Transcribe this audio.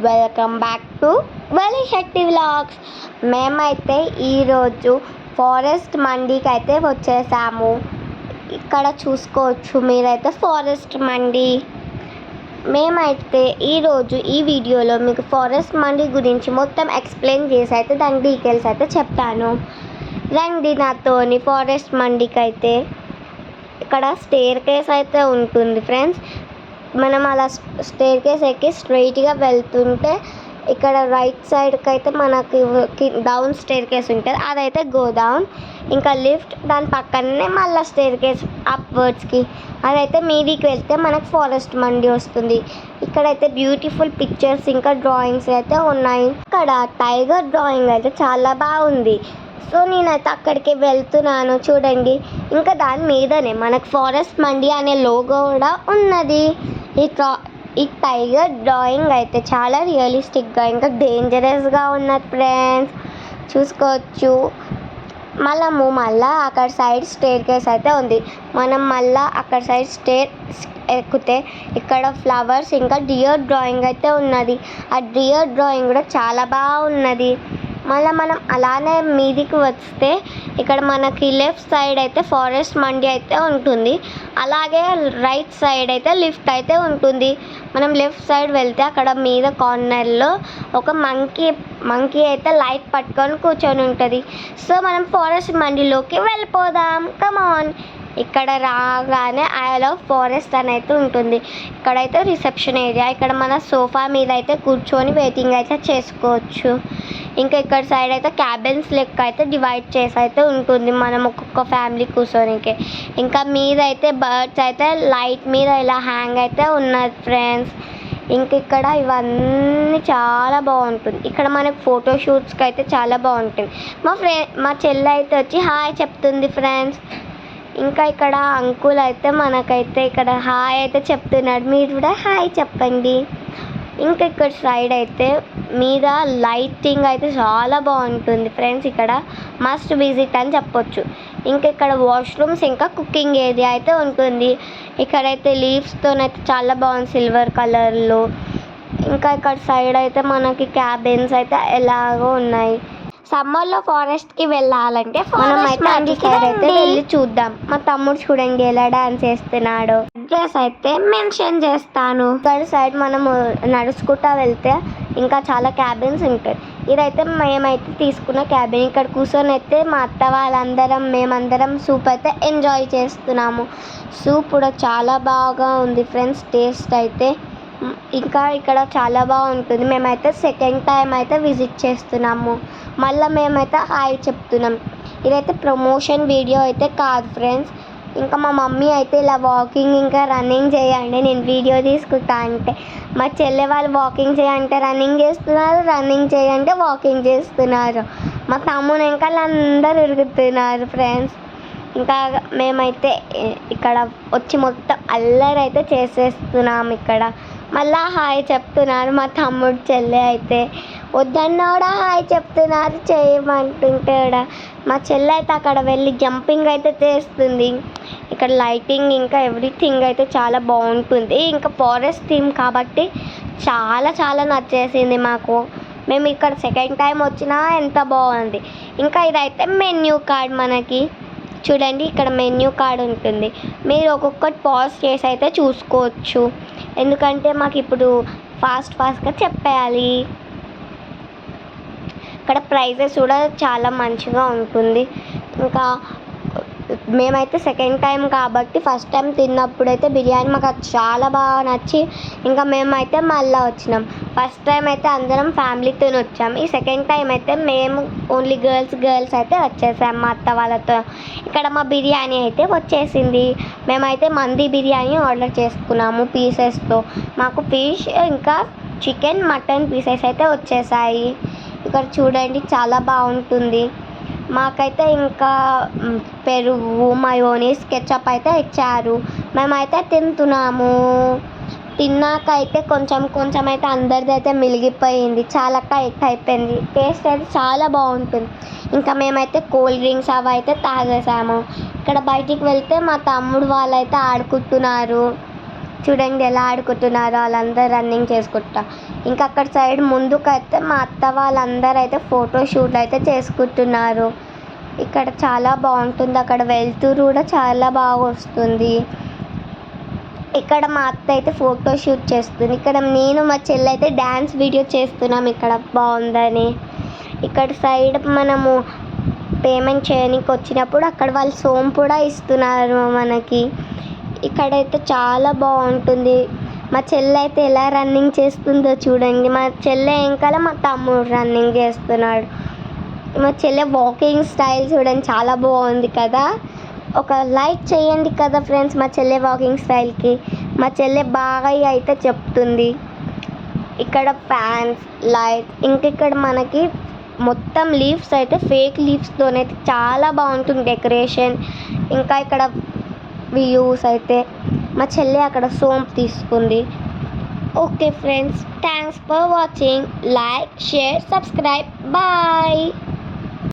Welcome back to Vali Shakti vlogs. మేమైతే ఈరోజు forest మండీకి అయితే వచ్చేసాము. ఇక్కడ చూసుకోవచ్చు మీరైతే ఫారెస్ట్ మండీ. మేమైతే ఈరోజు ఈ వీడియోలో మీకు ఫారెస్ట్ మండీ గురించి మొత్తం ఎక్స్ప్లెయిన్ చేసి అయితే దాని డీటెయిల్స్ అయితే చెప్తాను. రండి నాతోని ఫారెస్ట్ మండీకి. అయితే ఇక్కడ స్టేర్ కేస్ అయితే ఉంటుంది ఫ్రెండ్స్. మనం అలా స్టేర్ కేస్ ఎక్కి స్ట్రైట్గా వెళ్తుంటే ఇక్కడ రైట్ సైడ్కి అయితే మనకి డౌన్ స్టేర్ కేస్ ఉంటుంది, అదైతే గోడౌన్. ఇంకా లిఫ్ట్ దాని పక్కనే మళ్ళీ స్టేర్ కేస్ అప్వర్డ్స్కి, అదైతే మీదికి వెళ్తే మనకు ఫారెస్ట్ మండీ వస్తుంది. ఇక్కడైతే బ్యూటిఫుల్ పిక్చర్స్ ఇంకా డ్రాయింగ్స్ అయితే ఉన్నాయి. ఇక్కడ టైగర్ డ్రాయింగ్ అయితే చాలా బాగుంది. సో నేనైతే అక్కడికి వెళ్తున్నాను చూడండి. ఇంకా దాని మీదనే మనకు ఫారెస్ట్ మండీ అనే లోగో కూడా ఉన్నది. ఈ టైగర్ డ్రాయింగ్ అయితే చాలా రియలిస్టిక్గా ఇంకా డేంజరస్గా ఉన్నది ఫ్రెండ్స్, చూసుకోవచ్చు. మళ్ళా అక్కడ సైడ్ స్టేర్ కేస్ అయితే ఉంది. మనం మళ్ళీ అక్కడ సైడ్ స్టేర్ ఎక్కితే ఇక్కడ ఫ్లవర్స్ ఇంకా డియర్ డ్రాయింగ్ అయితే ఉన్నది. ఆ డియర్ డ్రాయింగ్ కూడా చాలా బాగున్నది. మళ్ళీ మనం అలానే మీదికి వస్తే ఇక్కడ మనకి లెఫ్ట్ సైడ్ అయితే ఫారెస్ట్ మండీ అయితే ఉంటుంది, అలాగే రైట్ సైడ్ అయితే లిఫ్ట్ అయితే ఉంటుంది. మనం లెఫ్ట్ సైడ్ వెళ్తే అక్కడ మీద కార్నర్లో ఒక మంకీ అయితే లైట్ పట్టుకొని కూర్చొని ఉంటుంది. సో మనం ఫారెస్ట్ మండీలోకి వెళ్ళిపోదాం, కమాన్. ఇక్కడ రాగానే ఐ లవ్ ఫారెస్ట్ అని అయితే ఉంటుంది. ఇక్కడైతే రిసెప్షన్ ఏరియా, ఇక్కడ మన సోఫా మీద అయితే కూర్చొని వెయిటింగ్ అయితే చేసుకోవచ్చు. ఇంకా ఇక్కడ సైడ్ అయితే క్యాబిన్స్ లెక్క అయితే డివైడ్ చేసి అయితే ఉంటుంది, మనం ఒక్కొక్క ఫ్యామిలీ కూర్చోనికి. ఇంకా మీద అయితే బర్డ్స్ అయితే లైట్ మీద ఇలా హ్యాంగ్ అయితే ఉన్నది ఫ్రెండ్స్. ఇంక ఇక్కడ ఇవన్నీ చాలా బాగుంటుంది. ఇక్కడ మనకు ఫోటోషూట్స్కి అయితే చాలా బాగుంటుంది. మా చెల్లి అయితే వచ్చి హాయ్ చెప్తుంది ఫ్రెండ్స్. ఇంకా ఇక్కడ అంకుల్ అయితే మనకైతే ఇక్కడ హాయ్ అయితే చెప్తున్నాడు, మీరు కూడా హాయ్ చెప్పండి. ఇంకా ఇక్కడ సైడ్ అయితే మీద లైటింగ్ అయితే చాలా బాగుంటుంది ఫ్రెండ్స్, ఇక్కడ మస్ట్ విజిట్ అని చెప్పొచ్చు. ఇంకా ఇక్కడ వాష్రూమ్స్ ఇంకా కుకింగ్ ఏరియా అయితే ఉంటుంది. ఇక్కడైతే లీవ్స్తోనైతే చాలా బాగుంది సిల్వర్ కలర్లో. ఇంకా ఇక్కడ సైడ్ అయితే మనకి క్యాబిన్స్ అయితే ఎలాగో ఉన్నాయి. సమ్మర్లో ఫారెస్ట్కి వెళ్ళాలంటే మనం అయితే అన్ని సైడ్ అయితే వెళ్ళి చూద్దాం. మా తమ్ముడు చూడండి ఎలా డాన్స్ చేస్తున్నాడు. అడ్రస్ అయితే మెన్షన్ చేస్తాను. ఇక్కడ సైడ్ మనము నడుచుకుంటా వెళ్తే ఇంకా చాలా క్యాబిన్స్ ఉంటాయి. ఇదైతే మేమైతే తీసుకున్న క్యాబిన్. ఇక్కడ కూర్చొని అయితే మా అత్త వాళ్ళందరం మేమందరం సూప్ అయితే ఎంజాయ్ చేస్తున్నాము. సూప్ కూడా చాలా బాగా ఉంది ఫ్రెండ్స్, టేస్ట్ అయితే. ఇంకా ఇక్కడ చాలా బాగుంటుంది. మేమైతే సెకండ్ టైం అయితే విజిట్ చేస్తున్నాము. మళ్ళీ మేమైతే హాయ్ చెప్తున్నాం. ఇదైతే ప్రమోషన్ వీడియో అయితే కాదు ఫ్రెండ్స్. ఇంకా మా మమ్మీ అయితే ఇలా వాకింగ్ ఇంకా రన్నింగ్ చేయండి నేను వీడియో తీసుకుంటా అంటే, మా చెల్లె వాళ్ళు వాకింగ్ చేయంటే రన్నింగ్ చేస్తున్నారు, రన్నింగ్ చేయంటే వాకింగ్ చేస్తున్నారు. మా తమ్ముడు ఇంకా అందరూ తిరుగుతున్నారు ఫ్రెండ్స్. ఇంకా మేమైతే ఇక్కడ వచ్చి మొత్తం అల్లరి అయితే చేసేస్తున్నాం. ఇక్కడ మళ్ళీ హాయ్ చెప్తున్నారు మా తమ్ముడు చెల్లె అయితే. వద్దన్నా కూడా హాయ్ చెప్తున్నారు చేయమంటుంటే కూడా. మా చెల్లె అయితే అక్కడ వెళ్ళి జంపింగ్ అయితే చేస్తుంది. ఇక్కడ లైటింగ్ ఇంకా ఎవ్రీథింగ్ అయితే చాలా బాగుంటుంది. ఇంకా ఫారెస్ట్ థీమ్ కాబట్టి చాలా చాలా నచ్చేసింది మాకు. మేము ఇక్కడ సెకండ్ టైం వచ్చినా ఎంత బాగుంది. ఇంకా ఇదైతే మెన్యూ కార్డ్ మనకి చూడండి, ఇక్కడ మెన్యూ కార్డ్ ఉంటుంది. మీరు ఒక్కొక్కటి పాజ్ చేసి అయితే చూసుకోవచ్చు, ఎందుకంటే మాకు ఇప్పుడు ఫాస్ట్గా చెప్పేయాలి. ఇక్కడ ప్రైజెస్ కూడా చాలా మంచిగా ఉంటుంది. ఇంకా మేమైతే సెకండ్ టైం కాబట్టి ఫస్ట్ టైం తిన్నప్పుడైతే బిర్యానీ మాకు అది చాలా బాగా నచ్చి ఇంకా మేమైతే మళ్ళీ వచ్చినాం. ఫస్ట్ టైం అయితే అందరం ఫ్యామిలీతో వచ్చాం. ఈ సెకండ్ టైం అయితే మేము ఓన్లీ గర్ల్స్ అయితే వచ్చేసాం మా అత్త వాళ్ళతో. ఇక్కడ మా బిర్యానీ అయితే వచ్చేసింది. మేమైతే మంది బిర్యానీ ఆర్డర్ చేసుకున్నాము పీసెస్తో. మాకు ఫిష్ ఇంకా చికెన్ మటన్ పీసెస్ అయితే వచ్చేసాయి. ఇక్కడ చూడండి చాలా బాగుంటుంది. మాకైతే ఇంకా పెరుగు మయోనీస్ కెచప్ అయితే ఇచ్చారు. మేమైతే తింటున్నాము. తిన్నాక అయితే కొంచెం అయితే అందరిది అయితే మిలిగిపోయింది, చాలా టైట్ అయిపోయింది. టేస్ట్ అయితే చాలా బాగుంటుంది. ఇంకా మేమైతే కూల్ డ్రింక్స్ అవి అయితే తాగేసాము. ఇక్కడ బయటికి వెళ్తే మా తమ్ముడు వాళ్ళైతే ఆడుకుంటున్నారు. చూడండి ఎలా ఆడుకుంటున్నారో వాళ్ళందరూ రన్నింగ్ చేసుకుంటా. ఇంకా అక్కడ సైడ్ ముందుకైతే మా అత్త వాళ్ళందరూ అయితే ఫోటోషూట్లు అయితే చేసుకుంటున్నారు. ఇక్కడ చాలా బాగుంటుంది, అక్కడ వెళ్తురు కూడా చాలా బాగా వస్తుంది. ఇక్కడ మా అత్త అయితే ఫోటోషూట్ చేస్తుంది. ఇక్కడ నేను మా చెల్లి అయితే డ్యాన్స్ వీడియో చేస్తున్నాం ఇక్కడ బాగుందని. ఇక్కడ సైడ్ మనము పేమెంట్ చేయడానికి వచ్చినప్పుడు అక్కడ వాళ్ళు సోమ్ కూడా ఇస్తున్నారు మనకి. ఇక్కడైతే చాలా బాగుంటుంది. మా చెల్లి అయితే ఎలా రన్నింగ్ చేస్తుందో చూడండి. మా చెల్లె వెనకాల మా తమ్ముడు రన్నింగ్ చేస్తున్నాడు. మా చెల్లె వాకింగ్ స్టైల్ చూడండి చాలా బాగుంది కదా. ఒక లైక్ చేయండి కదా ఫ్రెండ్స్ మా చెల్లె వాకింగ్ స్టైల్కి. మా చెల్లె బాగా అయితే చెప్తుంది. ఇక్కడ ఫ్యాన్స్, లైట్, ఇక్కడ మనకి మొత్తం లీవ్స్ అయితే ఫేక్ లీవ్స్తోనైతే చాలా బాగుంటుంది డెకరేషన్. ఇంకా ఇక్కడ వ్యూస్ అయితే మా చెల్లి అక్కడ సోంపు తీసుకుంది. Okay friends, thanks for watching. Like, share, subscribe. Bye.